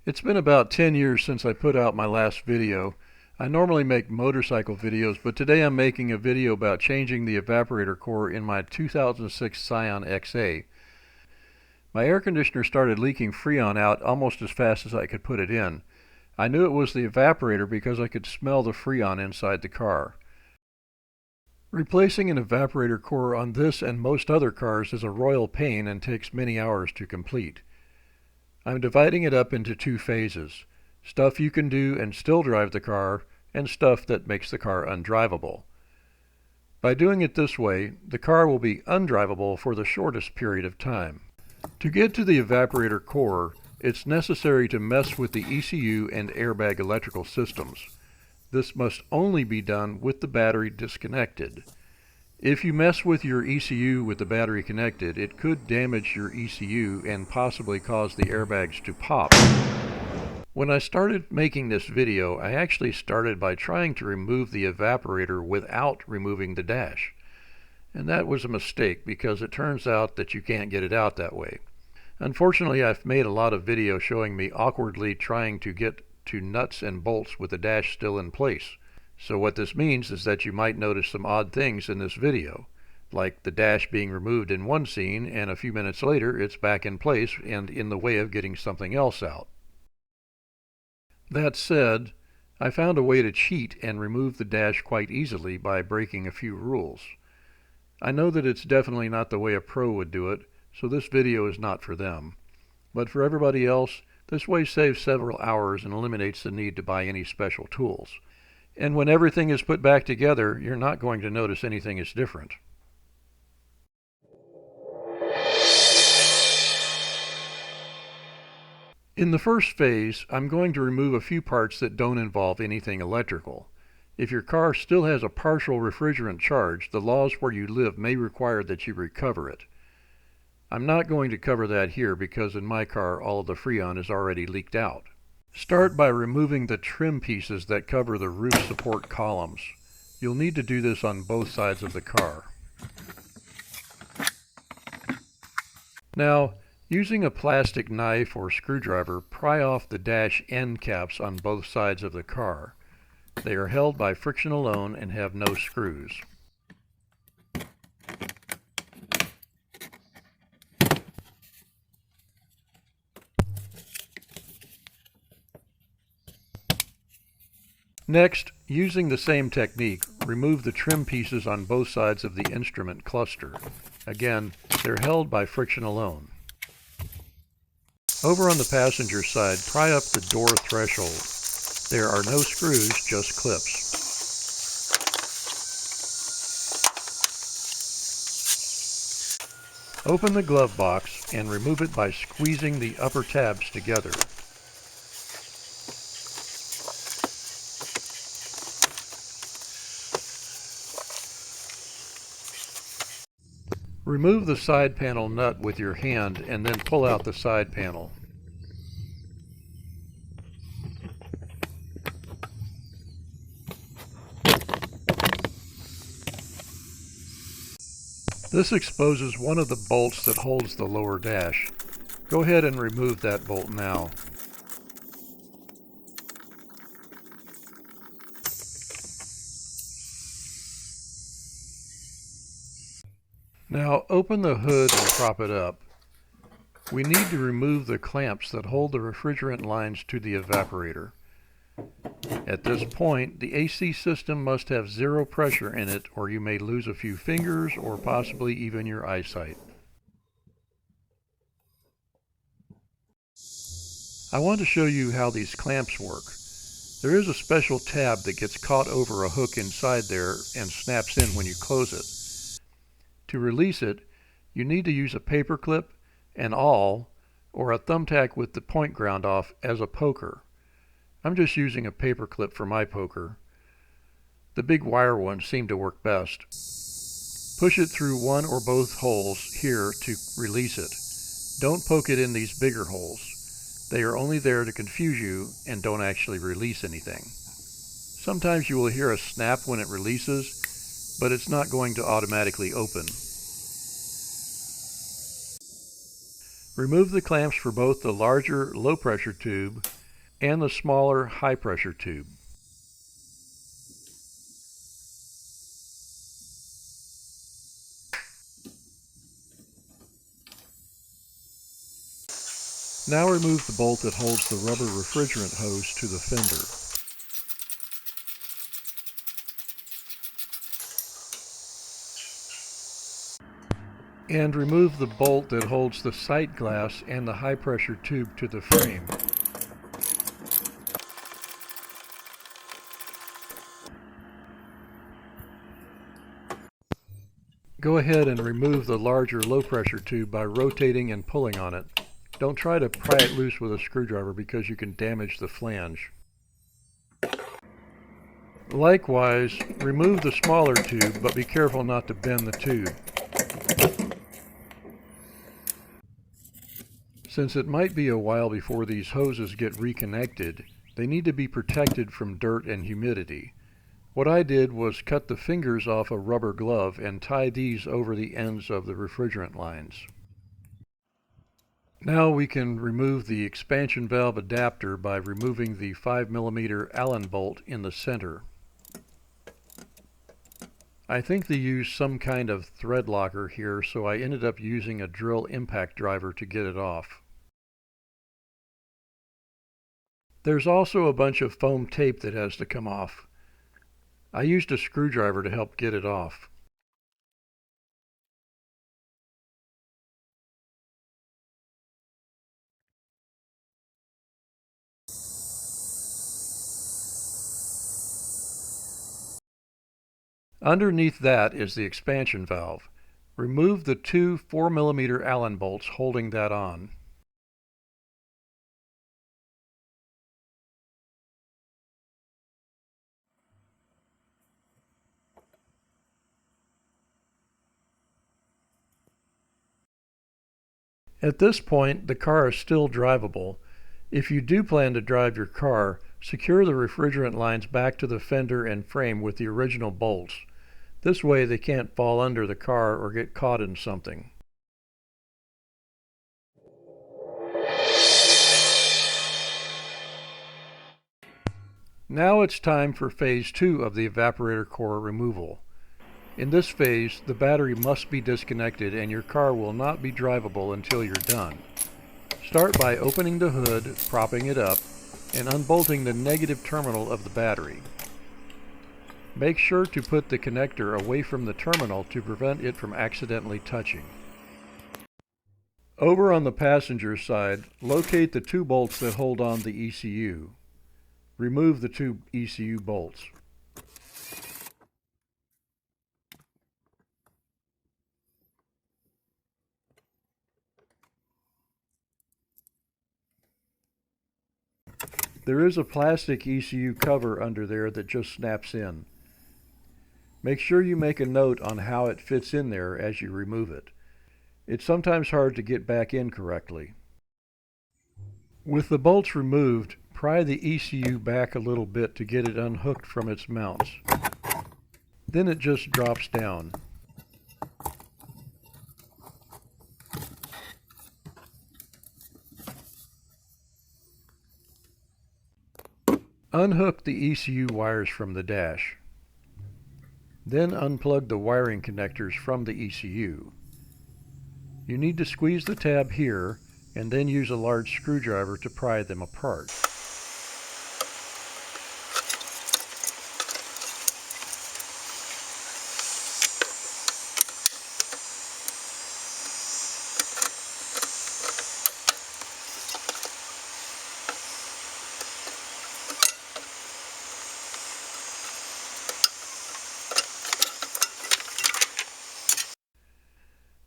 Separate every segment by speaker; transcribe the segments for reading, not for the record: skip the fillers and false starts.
Speaker 1: It's been about 10 years since I put out my last video. I normally make motorcycle videos, but today I'm making a video about changing the evaporator core in my 2006 Scion XA. My air conditioner started leaking Freon out almost as fast as I could put it in. I knew it was the evaporator because I could smell the Freon inside the car. Replacing an evaporator core on this and most other cars is a royal pain and takes many hours to complete. I'm dividing it up into two phases: stuff you can do and still drive the car, and stuff that makes the car undrivable. By doing it this way, the car will be undrivable for the shortest period of time. To get to the evaporator core, it's necessary to mess with the ECU and airbag electrical systems. This must only be done with the battery disconnected. If you mess with your ECU with the battery connected, it could damage your ECU and possibly cause the airbags to pop. When I started making this video, I actually started by trying to remove the evaporator without removing the dash. And that was a mistake because it turns out that you can't get it out that way. Unfortunately, I've made a lot of videos showing me awkwardly trying to get to nuts and bolts with the dash still in place. So what this means is that you might notice some odd things in this video, like the dash being removed in one scene and a few minutes later it's back in place and in the way of getting something else out. That said, I found a way to cheat and remove the dash quite easily by breaking a few rules. I know that it's definitely not the way a pro would do it, so this video is not for them. But for everybody else, this way saves several hours and eliminates the need to buy any special tools. And when everything is put back together, you're not going to notice anything is different. In the first phase, I'm going to remove a few parts that don't involve anything electrical. If your car still has a partial refrigerant charge, the laws where you live may require that you recover it. I'm not going to cover that here because in my car all of the Freon is already leaked out. Start by removing the trim pieces that cover the roof support columns. You'll need to do this on both sides of the car. Now, using a plastic knife or screwdriver, pry off the dash end caps on both sides of the car. They are held by friction alone and have no screws. Next, using the same technique, remove the trim pieces on both sides of the instrument cluster. Again, they're held by friction alone. Over on the passenger side, pry up the door threshold. There are no screws, just clips. Open the glove box and remove it by squeezing the upper tabs together. Remove the side panel nut with your hand and then pull out the side panel. This exposes one of the bolts that holds the lower dash. Go ahead and remove that bolt now. Now open the hood and prop it up. We need to remove the clamps that hold the refrigerant lines to the evaporator. At this point, the AC system must have zero pressure in it or you may lose a few fingers or possibly even your eyesight. I want to show you how these clamps work. There is a special tab that gets caught over a hook inside there and snaps in when you close it. To release it, you need to use a paper clip, an awl, or a thumbtack with the point ground off as a poker. I'm just using a paper clip for my poker. The big wire ones seem to work best. Push it through one or both holes here to release it. Don't poke it in these bigger holes. They are only there to confuse you and don't actually release anything. Sometimes you will hear a snap when it releases, but it's not going to automatically open. Remove the clamps for both the larger low-pressure tube and the smaller high-pressure tube. Now remove the bolt that holds the rubber refrigerant hose to the fender. And remove the bolt that holds the sight glass and the high-pressure tube to the frame. Go ahead and remove the larger low-pressure tube by rotating and pulling on it. Don't try to pry it loose with a screwdriver because you can damage the flange. Likewise, remove the smaller tube, but be careful not to bend the tube. Since it might be a while before these hoses get reconnected, they need to be protected from dirt and humidity. What I did was cut the fingers off a rubber glove and tie these over the ends of the refrigerant lines. Now we can remove the expansion valve adapter by removing the 5mm Allen bolt in the center. I think they used some kind of thread locker here, so I ended up using a drill impact driver to get it off. There's also a bunch of foam tape that has to come off. I used a screwdriver to help get it off. Underneath that is the expansion valve. Remove the two 4mm Allen bolts holding that on. At this point, the car is still drivable. If you do plan to drive your car, secure the refrigerant lines back to the fender and frame with the original bolts. This way they can't fall under the car or get caught in something. Now it's time for phase 2 of the evaporator core removal. In this phase, the battery must be disconnected and your car will not be drivable until you're done. Start by opening the hood, propping it up, and unbolting the negative terminal of the battery. Make sure to put the connector away from the terminal to prevent it from accidentally touching. Over on the passenger side, locate the two bolts that hold on the ECU. Remove the two ECU bolts. There is a plastic ECU cover under there that just snaps in. Make sure you make a note on how it fits in there as you remove it. It's sometimes hard to get back in correctly. With the bolts removed, pry the ECU back a little bit to get it unhooked from its mounts. Then it just drops down. Unhook the ECU wires from the dash. Then unplug the wiring connectors from the ECU. You need to squeeze the tab here and then use a large screwdriver to pry them apart.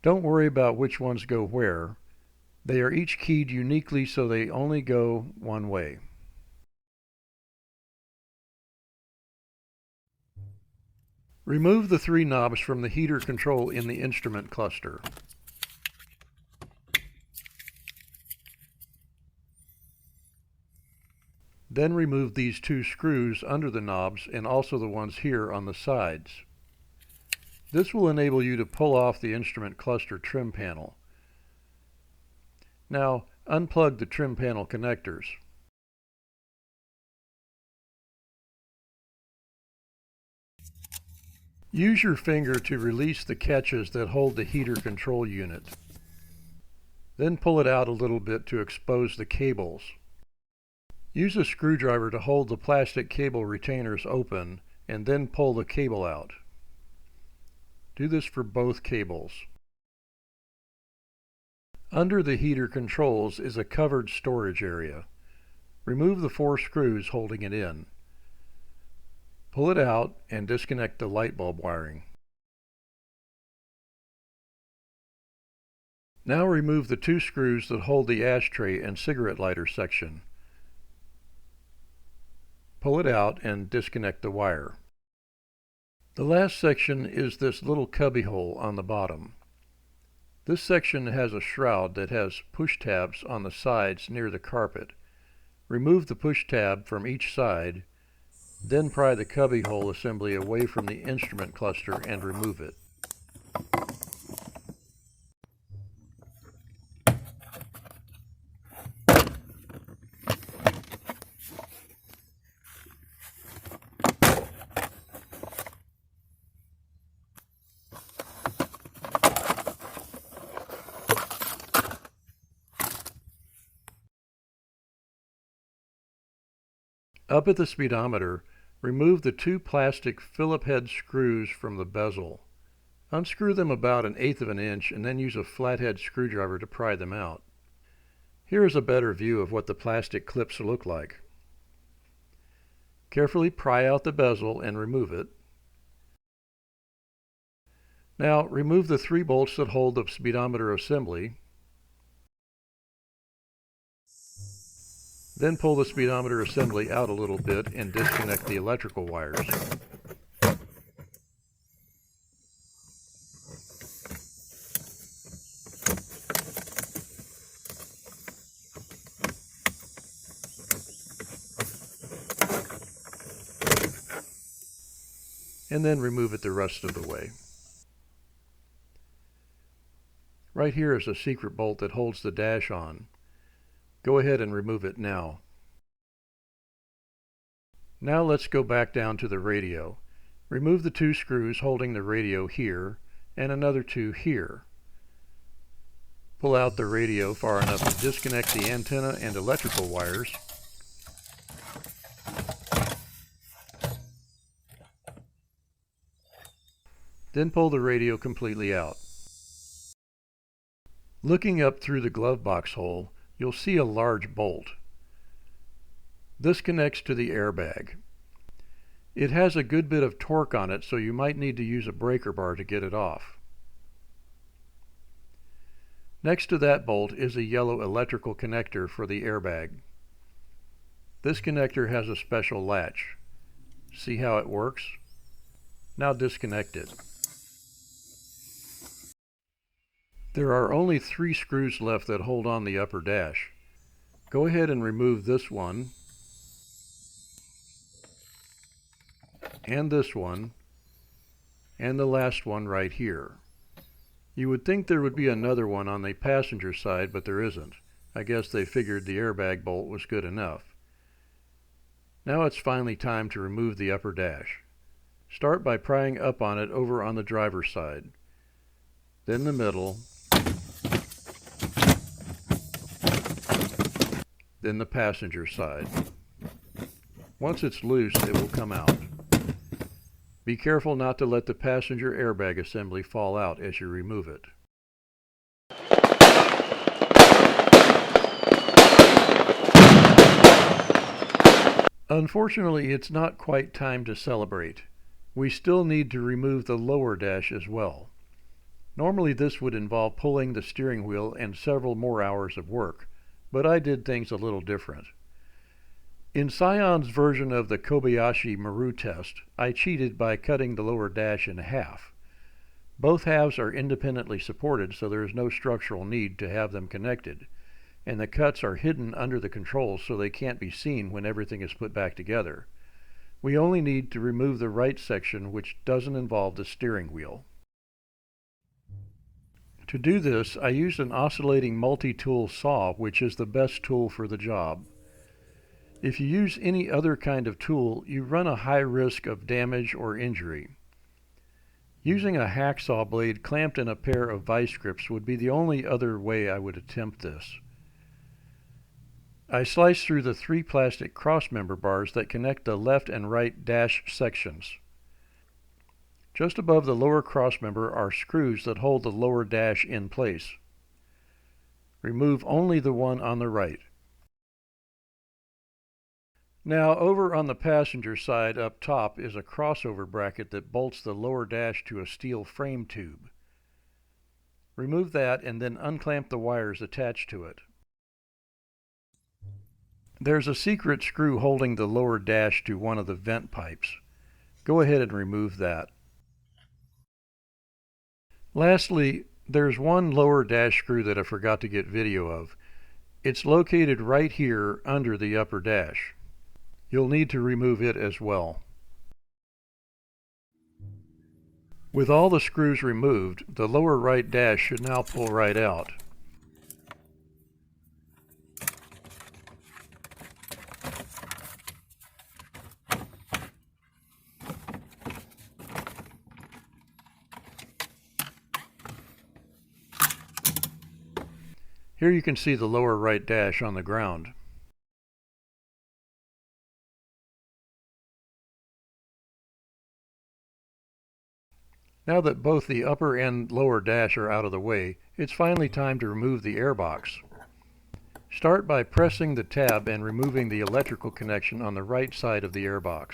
Speaker 1: Don't worry about which ones go where. They are each keyed uniquely so they only go one way. Remove the three knobs from the heater control in the instrument cluster. Then remove these two screws under the knobs and also the ones here on the sides. This will enable you to pull off the instrument cluster trim panel. Now, unplug the trim panel connectors. Use your finger to release the catches that hold the heater control unit. Then pull it out a little bit to expose the cables. Use a screwdriver to hold the plastic cable retainers open and then pull the cable out. Do this for both cables. Under the heater controls is a covered storage area. Remove the 4 screws holding it in. Pull it out and disconnect the light bulb wiring. Now remove the 2 screws that hold the ashtray and cigarette lighter section. Pull it out and disconnect the wire. The last section is this little cubby hole on the bottom. This section has a shroud that has push tabs on the sides near the carpet. Remove the push tab from each side, then pry the cubbyhole assembly away from the instrument cluster and remove it. Up at the speedometer, remove the 2 plastic Phillip head screws from the bezel. Unscrew them about 1/8 of an inch and then use a flathead screwdriver to pry them out. Here is a better view of what the plastic clips look like. Carefully pry out the bezel and remove it. Now remove the 3 bolts that hold the speedometer assembly. Then pull the speedometer assembly out a little bit and disconnect the electrical wires. And then remove it the rest of the way. Right here is a secret bolt that holds the dash on. Go ahead and remove it now. Now let's go back down to the radio. Remove the 2 screws holding the radio here and another 2 here. Pull out the radio far enough to disconnect the antenna and electrical wires. Then pull the radio completely out. Looking up through the glove box hole, you'll see a large bolt. This connects to the airbag. It has a good bit of torque on it, so you might need to use a breaker bar to get it off. Next to that bolt is a yellow electrical connector for the airbag. This connector has a special latch. See how it works? Now disconnect it. There are only 3 screws left that hold on the upper dash. Go ahead and remove this one, and this one, and the last one right here. You would think there would be another one on the passenger side, but there isn't. I guess they figured the airbag bolt was good enough. Now it's finally time to remove the upper dash. Start by prying up on it over on the driver's side, then the middle, then the passenger side. Once it's loose, it will come out. Be careful not to let the passenger airbag assembly fall out as you remove it. Unfortunately, it's not quite time to celebrate. We still need to remove the lower dash as well. Normally this would involve pulling the steering wheel and several more hours of work, but I did things a little different. In Scion's version of the Kobayashi Maru test, I cheated by cutting the lower dash in half. Both halves are independently supported, so there is no structural need to have them connected, and the cuts are hidden under the controls so they can't be seen when everything is put back together. We only need to remove the right section, which doesn't involve the steering wheel. To do this, I used an oscillating multi-tool saw, which is the best tool for the job. If you use any other kind of tool, you run a high risk of damage or injury. Using a hacksaw blade clamped in a pair of vice grips would be the only other way I would attempt this. I sliced through the 3 plastic crossmember bars that connect the left and right dash sections. Just above the lower crossmember are screws that hold the lower dash in place. Remove only the one on the right. Now, over on the passenger side up top is a crossover bracket that bolts the lower dash to a steel frame tube. Remove that and then unclamp the wires attached to it. There's a secret screw holding the lower dash to one of the vent pipes. Go ahead and remove that. Lastly, there's one lower dash screw that I forgot to get video of. It's located right here under the upper dash. You'll need to remove it as well. With all the screws removed, the lower right dash should now pull right out. Here you can see the lower right dash on the ground. Now that both the upper and lower dash are out of the way, it's finally time to remove the airbox. Start by pressing the tab and removing the electrical connection on the right side of the airbox.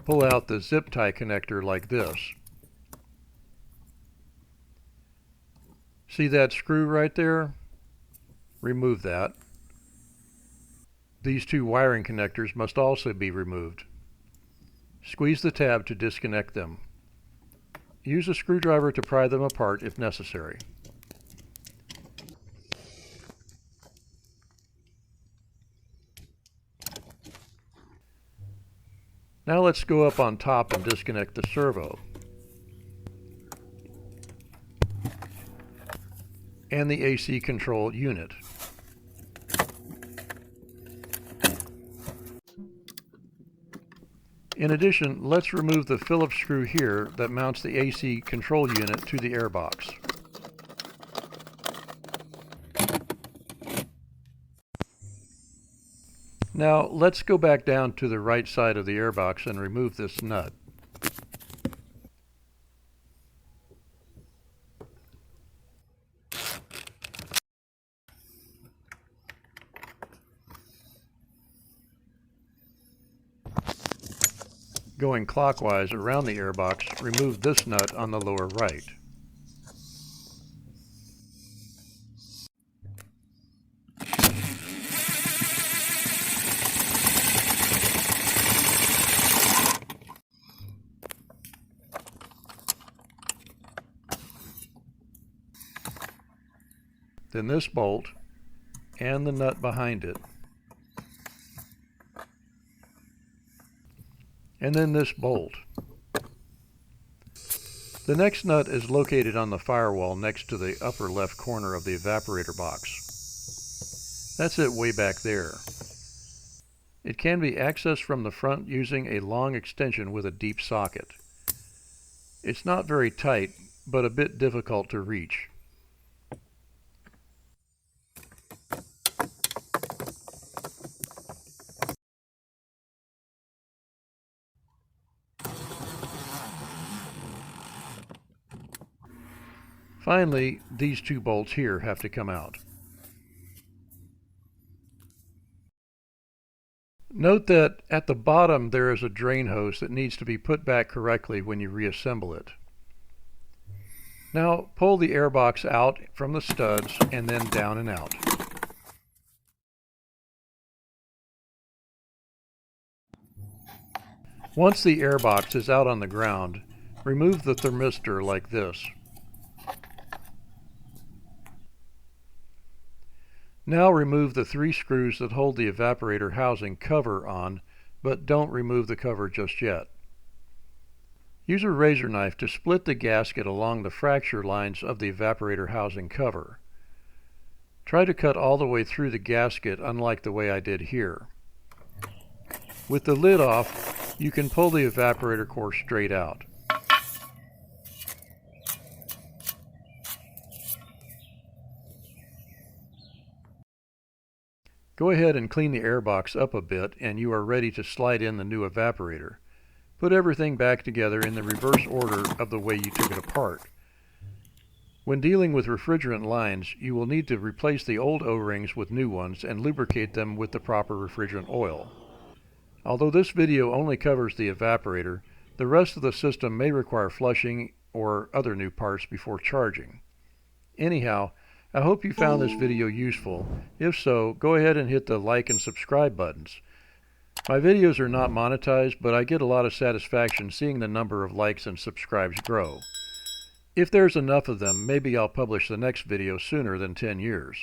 Speaker 1: Pull out the zip tie connector like this. See that screw right there? Remove that. These 2 wiring connectors must also be removed. Squeeze the tab to disconnect them. Use a screwdriver to pry them apart if necessary. Now let's go up on top and disconnect the servo and the AC control unit. In addition, let's remove the Phillips screw here that mounts the AC control unit to the airbox. Now let's go back down to the right side of the airbox and remove this nut. Going clockwise around the airbox, remove this nut on the lower right. Then this bolt and the nut behind it. And then this bolt. The next nut is located on the firewall next to the upper left corner of the evaporator box. That's it way back there. It can be accessed from the front using a long extension with a deep socket. It's not very tight, but a bit difficult to reach. Finally, these 2 bolts here have to come out. Note that at the bottom there is a drain hose that needs to be put back correctly when you reassemble it. Now pull the airbox out from the studs and then down and out. Once the airbox is out on the ground, remove the thermistor like this. Now remove the 3 screws that hold the evaporator housing cover on, but don't remove the cover just yet. Use a razor knife to split the gasket along the fracture lines of the evaporator housing cover. Try to cut all the way through the gasket, unlike the way I did here. With the lid off, you can pull the evaporator core straight out. Go ahead and clean the airbox up a bit and you are ready to slide in the new evaporator. Put everything back together in the reverse order of the way you took it apart. When dealing with refrigerant lines, you will need to replace the old O-rings with new ones and lubricate them with the proper refrigerant oil. Although this video only covers the evaporator, the rest of the system may require flushing or other new parts before charging. Anyhow, I hope you found this video useful. If so, go ahead and hit the like and subscribe buttons. My videos are not monetized, but I get a lot of satisfaction seeing the number of likes and subscribes grow. If there's enough of them, maybe I'll publish the next video sooner than 10 years.